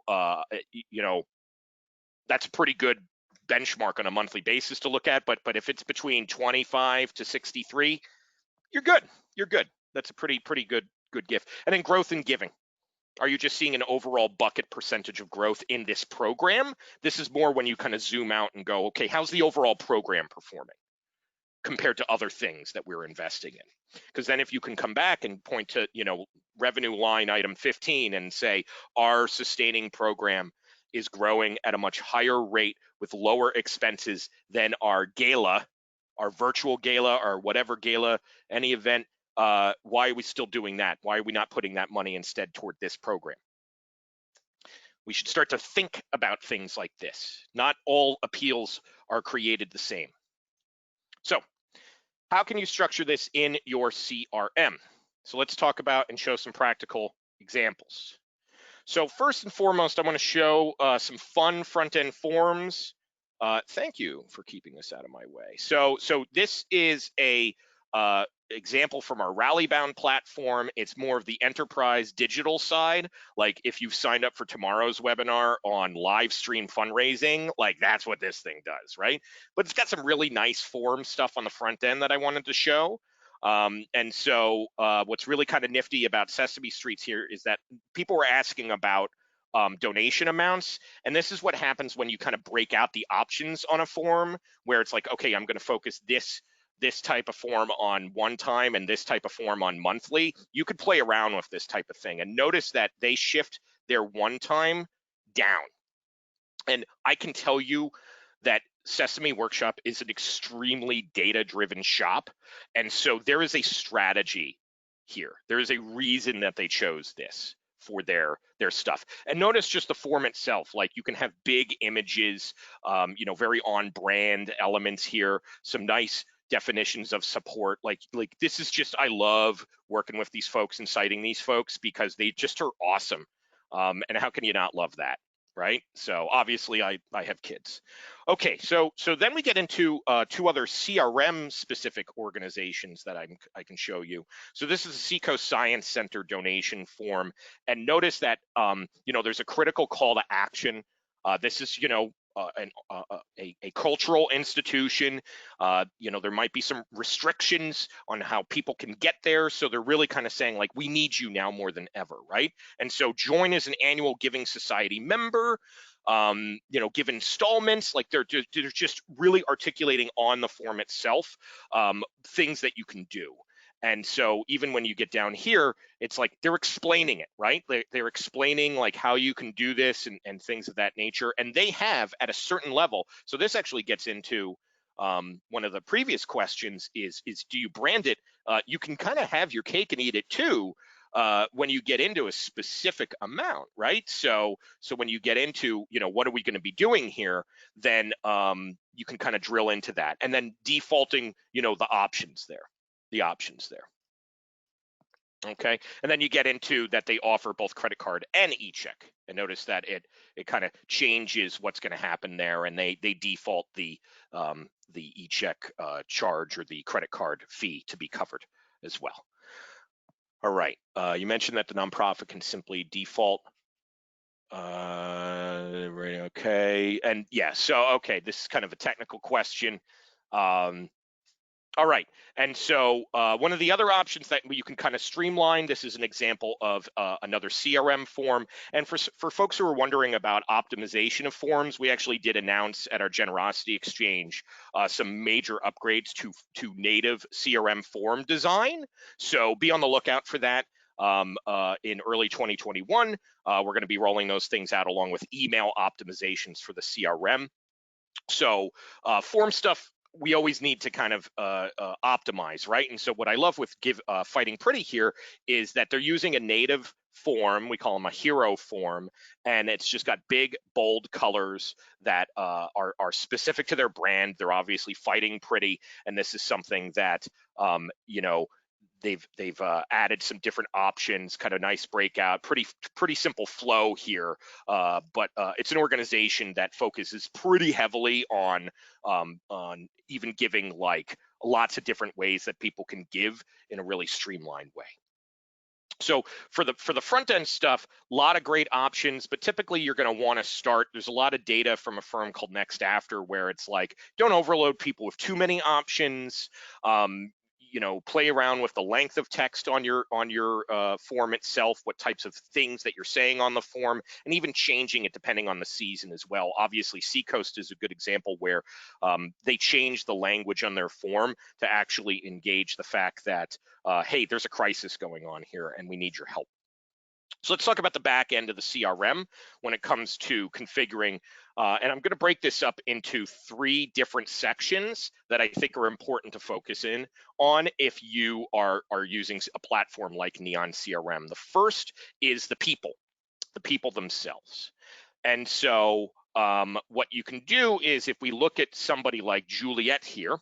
that's a pretty good benchmark on a monthly basis to look at. But if it's between 25 to 63, you're good. You're good. That's a pretty good gift. And then growth in giving. Are you just seeing an overall bucket percentage of growth in this program? This is more when you kind of zoom out and go, okay, how's the overall program performing compared to other things that we're investing in? Because then if you can come back and point to, revenue line item 15 and say, our sustaining program is growing at a much higher rate with lower expenses than our gala, our virtual gala or whatever gala, any event, why are we still doing that? Why are we not putting that money instead toward this program? We should start to think about things like this. Not all appeals are created the same. So how can you structure this in your CRM? So let's talk about and show some practical examples. So first and foremost, I want to show some fun front-end forms. Thank you for keeping this out of my way. So this is a example from our Rallybound platform. It's more of the enterprise digital side. Like if you've signed up for tomorrow's webinar on live stream fundraising, like that's what this thing does, right? But it's got some really nice form stuff on the front end that I wanted to show. And so what's really kind of nifty about Sesame Streets here is that people were asking about donation amounts. And this is what happens when you kind of break out the options on a form, where it's like, okay, I'm going to focus this type of form on one time and this type of form on monthly. You could play around with this type of thing and notice that they shift their one time down. And I can tell you that Sesame Workshop is an extremely data-driven shop. And so there is a strategy here. There is a reason that they chose this for their stuff. And notice just the form itself, like you can have big images, you know, very on brand elements here, some nice definitions of support. Like this is just, I love working with these folks and citing these folks because they just are awesome. And how can you not love that, right? So obviously I have kids. Okay, so then we get into two other CRM specific organizations that I can show you. So this is the Seacoast Science Center donation form, and notice that you know, there's a critical call to action. This is, you know, a cultural institution. You know, there might be some restrictions on how people can get there. So they're really kind of saying like, we need you now more than ever, right? And so join as an annual Giving Society member. You know, give installments, like they're just really articulating on the form itself things that you can do. And so even when you get down here, it's like they're explaining it, right? They're explaining like how you can do this and things of that nature. And they have at a certain level. So this actually gets into one of the previous questions is do you brand it? You can kind of have your cake and eat it too when you get into a specific amount, right? So when you get into, you know, what are we going to be doing here, then you can kind of drill into that, and then defaulting, you know, the options there. Okay, and then you get into that they offer both credit card and e-check, and notice that it kind of changes what's going to happen there, and they default the e-check charge or the credit card fee to be covered as well. All right, you mentioned that the nonprofit can simply default. Right, okay, and yeah, so okay, this is kind of a technical question. All right, and so one of the other options that you can kind of streamline, this is an example of another CRM form. And for folks who are wondering about optimization of forms, we actually did announce at our Generosity Exchange some major upgrades to native CRM form design. So be on the lookout for that. In early 2021, we're going to be rolling those things out along with email optimizations for the CRM. So form stuff, we always need to kind of optimize, right? And so what I love with Fighting Pretty here is that they're using a native form. We call them a hero form, and it's just got big, bold colors that are specific to their brand. They're obviously Fighting Pretty, and this is something that you know, they've added some different options, kind of nice breakout, pretty simple flow here. But it's an organization that focuses pretty heavily on even giving like lots of different ways that people can give in a really streamlined way. So for the front end stuff, a lot of great options, but typically you're going to want to start. There's a lot of data from a firm called Next After where it's like, don't overload people with too many options. You know, play around with the length of text on your form itself, what types of things that you're saying on the form, and even changing it depending on the season as well. Obviously, Seacoast is a good example where they changed the language on their form to actually engage the fact that, hey, there's a crisis going on here and we need your help. So let's talk about the back end of the CRM when it comes to configuring. And I'm going to break this up into 3 different sections that I think are important to focus in on if you are using a platform like Neon CRM. The first is the people themselves. And so what you can do is if we look at somebody like Juliet here,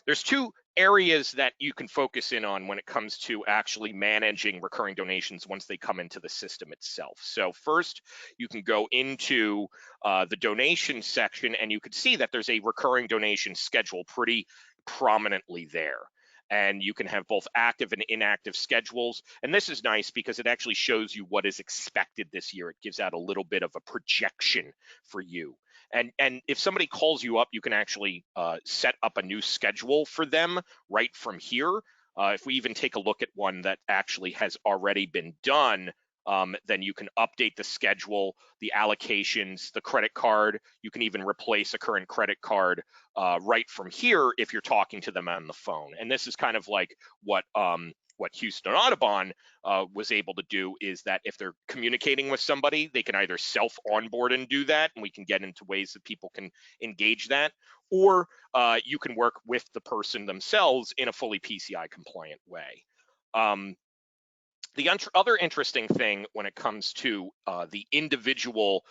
there's 2 areas that you can focus in on when it comes to actually managing recurring donations once they come into the system itself. So first, you can go into the donation section and you can see that there's a recurring donation schedule pretty prominently there. And you can have both active and inactive schedules. And this is nice because it actually shows you what is expected this year. It gives out a little bit of a projection for you. And if somebody calls you up, you can actually set up a new schedule for them right from here. If we even take a look at one that actually has already been done, then you can update the schedule, the allocations, the credit card. You can even replace a current credit card right from here if you're talking to them on the phone. And this is kind of like what Houston Audubon was able to do, is that if they're communicating with somebody, they can either self-onboard and do that, and we can get into ways that people can engage that, or you can work with the person themselves in a fully PCI compliant way. The other interesting thing when it comes to the individual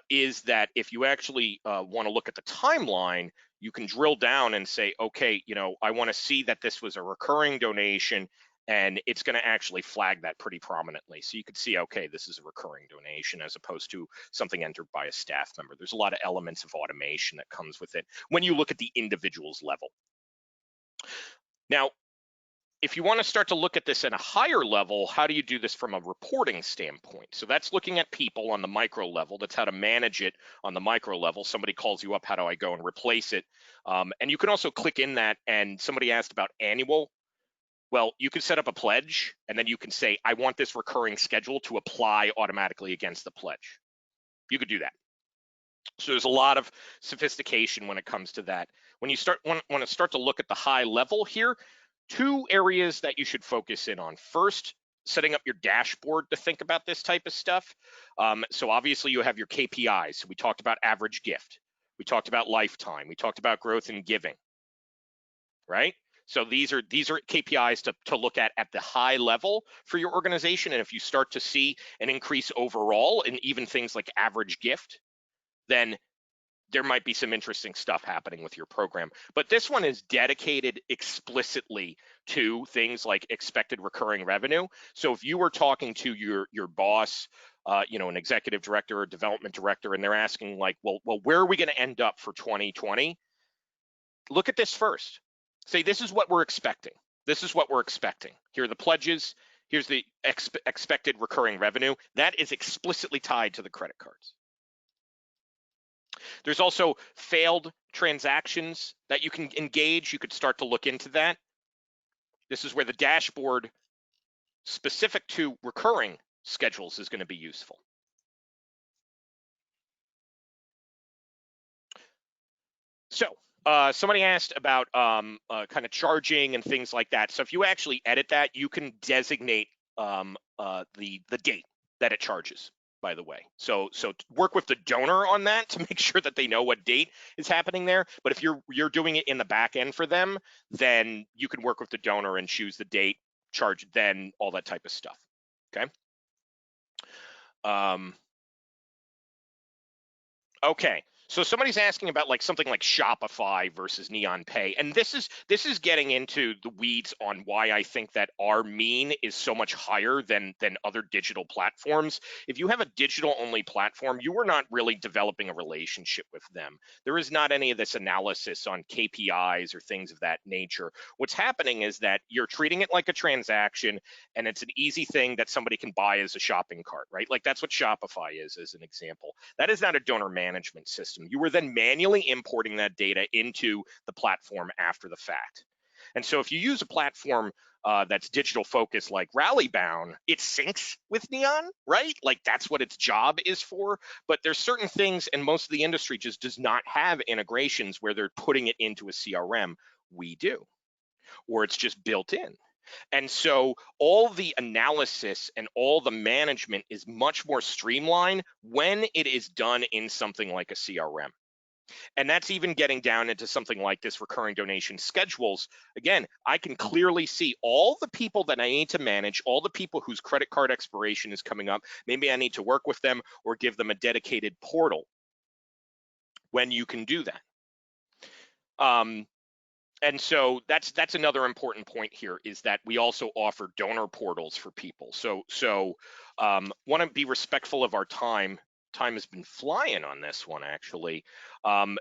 is that if you actually want to look at the timeline, you can drill down and say, okay, you know, I want to see that this was a recurring donation, and it's going to actually flag that pretty prominently. So you could see, okay, this is a recurring donation as opposed to something entered by a staff member. There's a lot of elements of automation that comes with it when you look at the individual's level. Now, if you want to start to look at this at a higher level, how do you do this from a reporting standpoint? So that's looking at people on the micro level. That's how to manage it on the micro level. Somebody calls you up, how do I go and replace it? And you can also click in that, and somebody asked about annual. Well, you can set up a pledge, and then you can say, I want this recurring schedule to apply automatically against the pledge. You could do that. So there's a lot of sophistication when it comes to that. When you want to start to look at the high level here, two areas that you should focus in on. First, setting up your dashboard to think about this type of stuff. So obviously you have your KPIs. So we talked about average gift. We talked about lifetime. We talked about growth in giving, right? So these are KPIs to look at the high level for your organization. And if you start to see an increase overall in even things like average gift, then there might be some interesting stuff happening with your program. But this one is dedicated explicitly to things like expected recurring revenue. So if you were talking to your boss, you know, an executive director or development director, and they're asking like, well, where are we going to end up for 2020? Look at this first. Say, this is what we're expecting. This is what we're expecting. Here are the pledges. Here's the expected recurring revenue. That is explicitly tied to the credit cards. There's also failed transactions that you can engage. You could start to look into that. This is where the dashboard specific to recurring schedules is going to be useful. So somebody asked about kind of charging and things like that. So if you actually edit that, you can designate the date that it charges, by the way. So work with the donor on that to make sure that they know what date is happening there. But if you're doing it in the back end for them, then you can work with the donor and choose the date, charge, then all that type of stuff. Okay. Okay. So somebody's asking about like something like Shopify versus Neon Pay, and this is getting into the weeds on why I think that our mean is so much higher than other digital platforms. If you have a digital only platform, you are not really developing a relationship with them. There is not any of this analysis on KPIs or things of that nature. What's happening is that you're treating it like a transaction, and it's an easy thing that somebody can buy as a shopping cart, right? Like that's what Shopify is, as an example. That is not a donor management system. You were then manually importing that data into the platform after the fact. And so if you use a platform that's digital focused like Rallybound, it syncs with Neon, right? Like that's what its job is for. But there's certain things, and most of the industry just does not have integrations where they're putting it into a CRM. We do, or it's just built in. And so all the analysis and all the management is much more streamlined when it is done in something like a CRM. And that's even getting down into something like this recurring donation schedules. Again, I can clearly see all the people that I need to manage, all the people whose credit card expiration is coming up. Maybe I need to work with them or give them a dedicated portal when you can do that. And so that's another important point here, is that we also offer donor portals for people. So want to be respectful of our time. Time has been flying on this one, actually.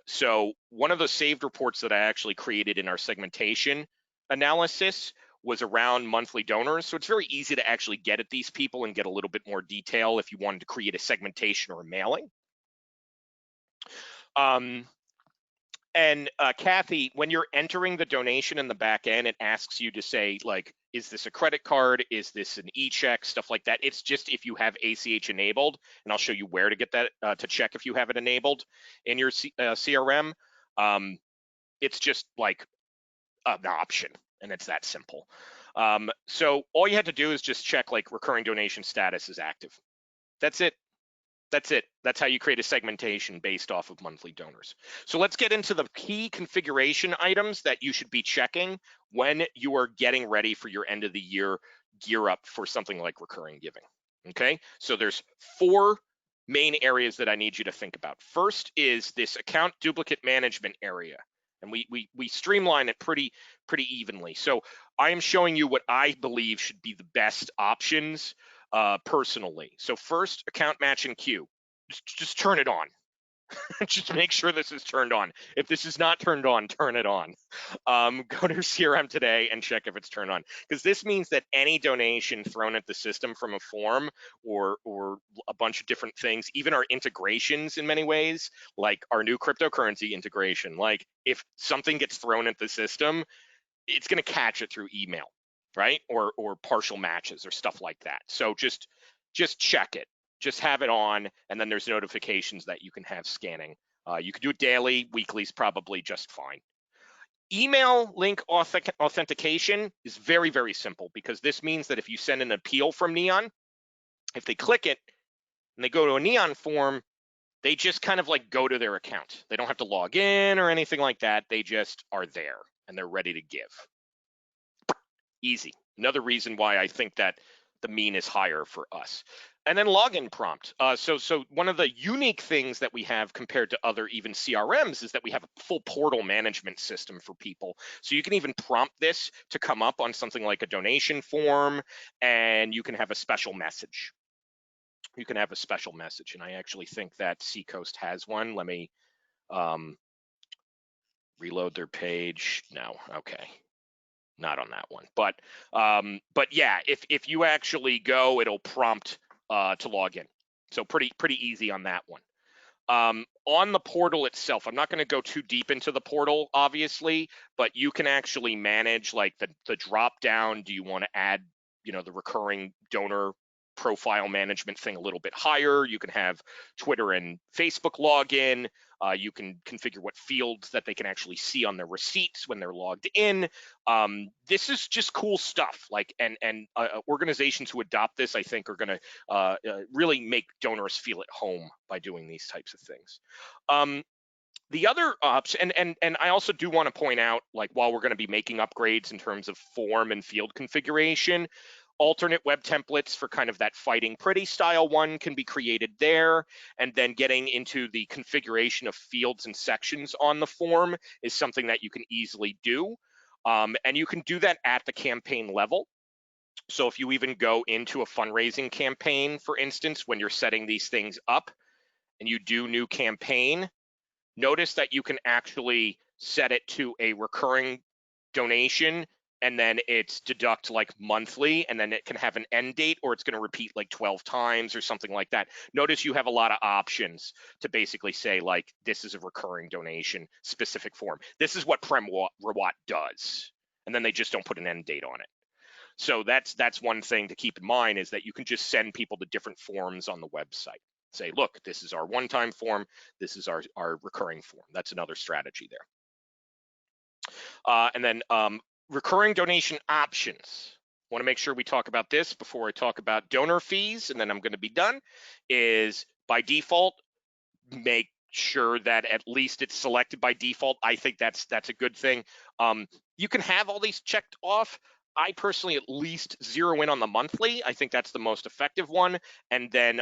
So one of the saved reports that I actually created in our segmentation analysis was around monthly donors. So it's very easy to actually get at these people and get a little bit more detail if you wanted to create a segmentation or a mailing. And Kathy, when you're entering the donation in the back end, it asks you to say, like, is this a credit card? Is this an e-check? Stuff like that. It's just if you have ACH enabled, and I'll show you where to get that to check if you have it enabled in your CRM. It's just like an option, and it's that simple. So all you had to do is just check like recurring donation status is active. That's it. That's it. That's how you create a segmentation based off of monthly donors. So let's get into the key configuration items that you should be checking when you are getting ready for your end of the year gear up for something like recurring giving. Okay, so there's 4 main areas that I need you to think about. First is this account duplicate management area, and we streamline it pretty evenly. So I am showing you what I believe should be the best options personally. So first, account match and queue. Just turn it on. Just make sure this is turned on. If this is not turned on, turn it on. Go to CRM today and check if it's turned on, because this means that any donation thrown at the system from a form or a bunch of different things, even our integrations in many ways, like our new cryptocurrency integration, like if something gets thrown at the system, it's going to catch it through email, right? Or partial matches or stuff like that. So just check it. Just have it on, and then there's notifications that you can have scanning. You can do it daily, weekly is probably just fine. Email link authentication is very simple, because this means that if you send an appeal from Neon, if they click it and they go to a Neon form, they just kind of like go to their account. They don't have to log in or anything like that. They just are there and they're ready to give. Easy. Another reason why I think that the mean is higher for us. And then login prompt. So one of the unique things that we have compared to other even CRMs is that we have a full portal management system for people. So you can even prompt this to come up on something like a donation form, and you can have a special message. You can have a special message, and I actually think that Seacoast has one. Let me reload their page. No, okay. Not on that one, but yeah, if you actually go, it'll prompt to log in. So pretty easy on that one. On the portal itself, I'm not going to go too deep into the portal, obviously, but you can actually manage like the drop down. Do you want to add, the recurring donor profile management thing a little bit higher? You can have Twitter and Facebook login. You can configure what fields that they can actually see on their receipts when they're logged in. This is just cool stuff. Like, and organizations who adopt this, I think, are going to really make donors feel at home by doing these types of things. The other option, and I also do want to point out, like, while we're going to be making upgrades in terms of form and field configuration, alternate web templates for kind of that fighting pretty style one can be created there. And then getting into the configuration of fields and sections on the form is something that you can easily do. And you can do that at the campaign level. So if you even go into a fundraising campaign, for instance, when you're setting these things up and you do new campaign, notice that you can actually set it to a recurring donation, and then it's deduct like monthly, and then it can have an end date, or it's going to repeat like 12 times or something like that. Notice you have a lot of options to basically say, like, this is a recurring donation specific form. This is what Prem Rawat does. And then they just don't put an end date on it. So that's one thing to keep in mind, is that you can just send people to different forms on the website. Say, look, this is our one-time form, this is our recurring form. That's another strategy there. And then recurring donation options. I want to make sure we talk about this before I talk about donor fees, and then I'm going to be done. Is by default, make sure that at least it's selected by default. I think that's a good thing. You can have all these checked off. I personally at least zero in on the monthly. I think that's the most effective one. And then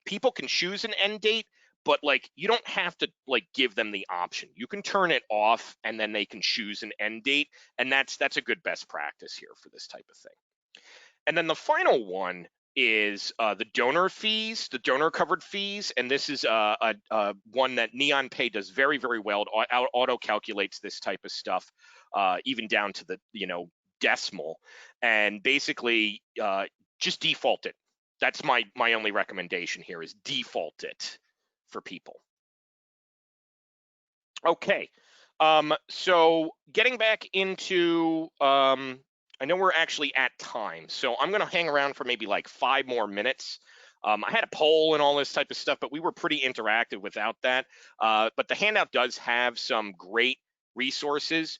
people can choose an end date, but like you don't have to like give them the option. You can turn it off and then they can choose an end date. And that's a good best practice here for this type of thing. And then the final one is the donor fees, the donor covered fees. And this is one that Neon Pay does very well. It auto calculates this type of stuff, even down to the, decimal, and basically just default it. That's my only recommendation here, is default it for people. Okay, so getting back into, I know we're actually at time, so I'm gonna hang around for maybe like 5 more minutes. I had a poll and all this type of stuff, but we were pretty interactive without that. But the handout does have some great resources.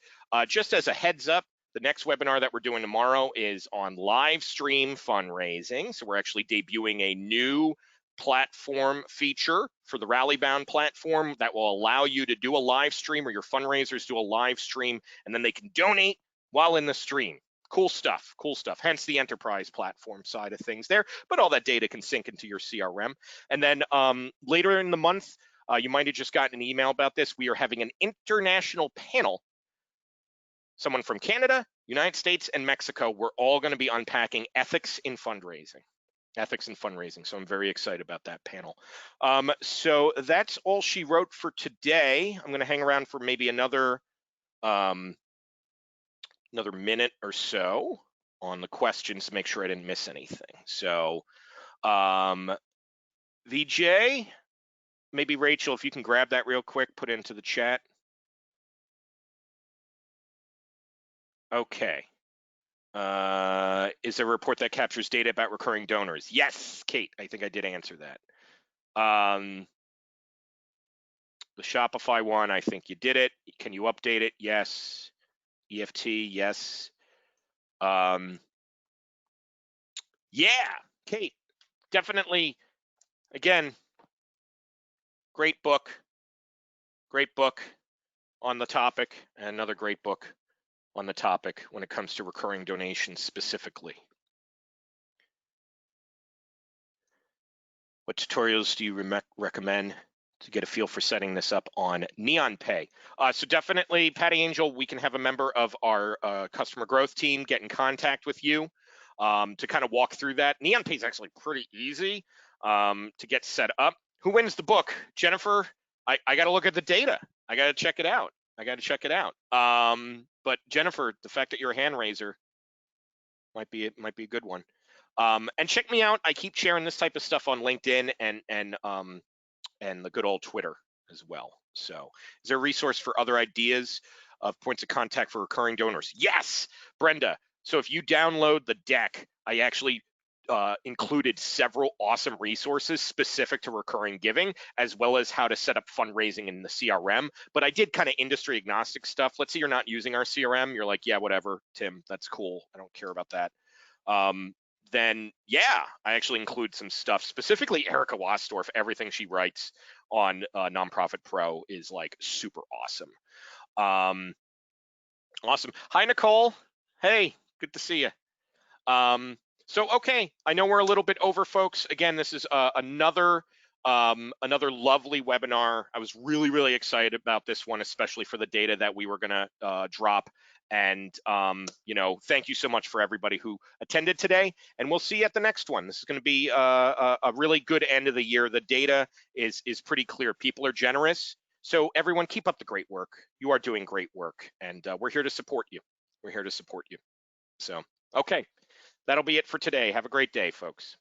Just as a heads up, the next webinar that we're doing tomorrow is on live stream fundraising. So we're actually debuting a new platform feature for the Rallybound platform that will allow you to do a live stream, or your fundraisers do a live stream, and then they can donate while in the stream. Cool stuff, cool stuff. Hence the enterprise platform side of things there, but all that data can sync into your CRM. And then later in the month, you might have just gotten an email about this. We are having an international panel. Someone from Canada, United States, and Mexico. We're all going to be unpacking ethics in fundraising. Ethics in fundraising. So I'm very excited about that panel. So that's all she wrote for today. I'm going to hang around for maybe another minute or so on the questions to make sure I didn't miss anything. So VJ, maybe Rachel, if you can grab that real quick, put it into the chat. Okay. Is there a report that captures data about recurring donors? Yes, Kate, I think I did answer that. The Shopify one, I think you did it. Can you update it? Yes. EFT, yes. Yeah, Kate, definitely, again, great book on the topic, and another great book on the topic when it comes to recurring donations specifically. What tutorials do you recommend to get a feel for setting this up on NeonPay? So definitely, Patty Angel, we can have a member of our customer growth team get in contact with you to kind of walk through that. NeonPay is actually pretty easy to get set up. Who wins the book? Jennifer, I got to look at the data. I got to check it out. But Jennifer, the fact that you're a hand raiser might be a good one. And check me out. I keep sharing this type of stuff on LinkedIn and the good old Twitter as well. So is there a resource for other ideas of points of contact for recurring donors? Yes, Brenda. So if you download the deck, I actually included several awesome resources specific to recurring giving, as well as how to set up fundraising in the CRM. But I did kind of industry agnostic stuff. Let's say you're not using our CRM. You're like, yeah, whatever, Tim, that's cool. I don't care about that. Then yeah, I actually include some stuff, specifically Erica Wasdorf. Everything she writes on Nonprofit Pro is like super awesome. Awesome. Hi, Nicole. Hey, good to see you. So, okay, I know we're a little bit over, folks. Again, this is another lovely webinar. I was really, really excited about this one, especially for the data that we were gonna drop. And, you know, thank you so much for everybody who attended today, and we'll see you at the next one. This is gonna be a really good end of the year. The data is pretty clear. People are generous. So everyone, keep up the great work. You are doing great work, and we're here to support you. We're here to support you. So, okay. That'll be it for today. Have a great day, folks.